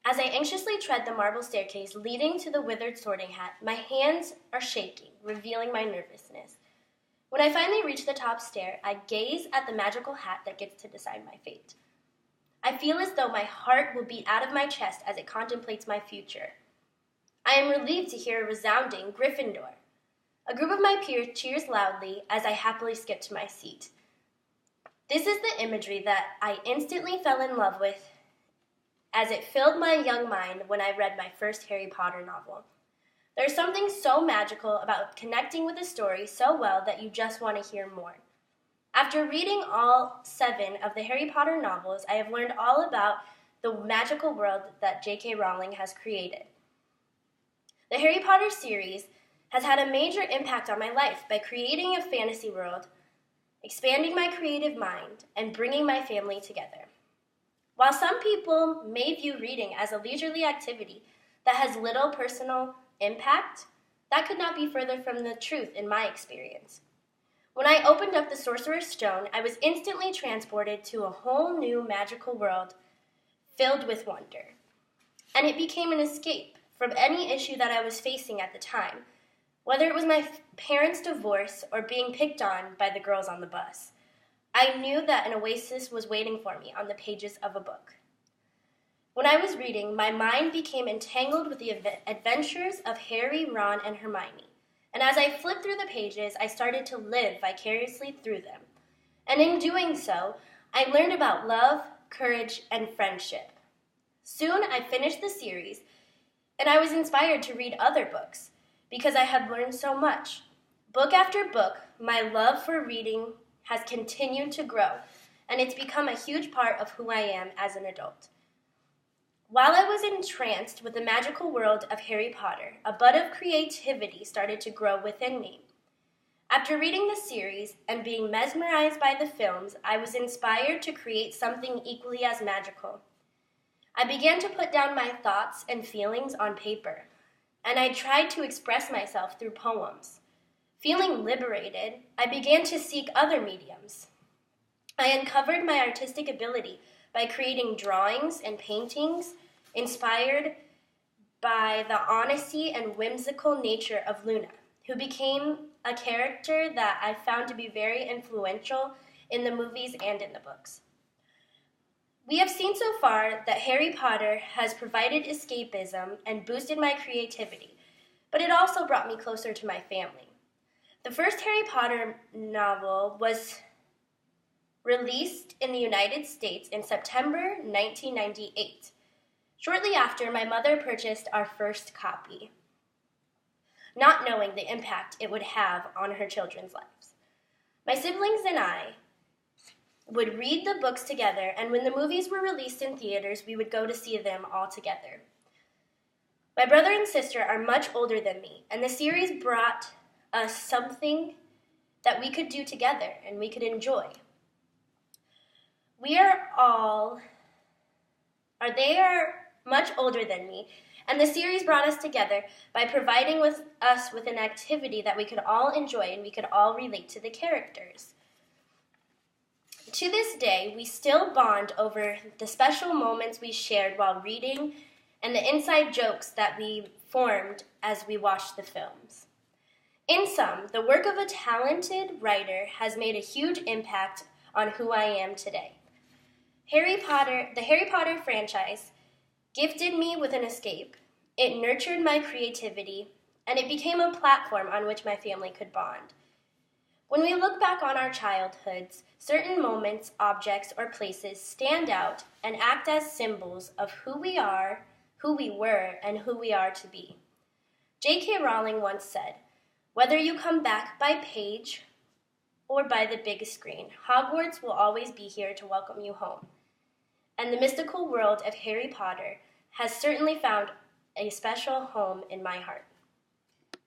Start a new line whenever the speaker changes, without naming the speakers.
As I anxiously tread the marble staircase leading to the withered sorting hat, my hands are shaking, revealing my nervousness. When I finally reach the top stair, I gaze at the magical hat that gets to decide my fate. I feel as though my heart will beat out of my chest as it contemplates my future. I am relieved to hear a resounding Gryffindor. A group of my peers cheers loudly as I happily skip to my seat. This is the imagery that I instantly fell in love with as it filled my young mind when I read my first Harry Potter novel. There's something so magical about connecting with a story so well that you just want to hear more. After reading all 7 of the Harry Potter novels, I have learned all about the magical world that J.K. Rowling has created. The Harry Potter series has had a major impact on my life by creating a fantasy world, expanding my creative mind, and bringing my family together. While some people may view reading as a leisurely activity that has little personal impact, that could not be further from the truth in my experience. When I opened up the Sorcerer's Stone, I was instantly transported to a whole new magical world filled with wonder. And it became an escape from any issue that I was facing at the time, whether it was my parents' divorce or being picked on by the girls on the bus. I knew that an oasis was waiting for me on the pages of a book. When I was reading, my mind became entangled with the adventures of Harry, Ron, and Hermione. And as I flipped through the pages, I started to live vicariously through them. And in doing so, I learned about love, courage, and friendship. Soon I finished the series, and I was inspired to read other books because I had learned so much. Book after book, my love for reading has continued to grow, and it's become a huge part of who I am as an adult. While I was entranced with the magical world of Harry Potter, a bud of creativity started to grow within me. After reading the series and being mesmerized by the films, I was inspired to create something equally as magical. I began to put down my thoughts and feelings on paper, and I tried to express myself through poems. Feeling liberated, I began to seek other mediums. I uncovered my artistic ability by creating drawings and paintings inspired by the honesty and whimsical nature of Luna, who became a character that I found to be very influential in the movies and in the books. We have seen so far that Harry Potter has provided escapism and boosted my creativity, but it also brought me closer to my family. The first Harry Potter novel was released in the United States in September 1998. Shortly after, my mother purchased our first copy, not knowing the impact it would have on her children's lives. My siblings and I would read the books together, and when the movies were released in theaters, we would go to see them all together. My brother and sister are much older than me, and the series brought us something that we could do together and we could enjoy. They are much older than me, and the series brought us together by providing us with an activity that we could all enjoy and we could all relate to the characters. To this day, we still bond over the special moments we shared while reading and the inside jokes that we formed as we watched the films. In sum, the work of a talented writer has made a huge impact on who I am today. The Harry Potter franchise gifted me with an escape. It nurtured my creativity, and it became a platform on which my family could bond. When we look back on our childhoods, certain moments, objects, or places stand out and act as symbols of who we are, who we were, and who we are to be. J.K. Rowling once said, "Whether you come back by page or by the big screen, Hogwarts will always be here to welcome you home." And the mystical world of Harry Potter has certainly found a special home in my heart.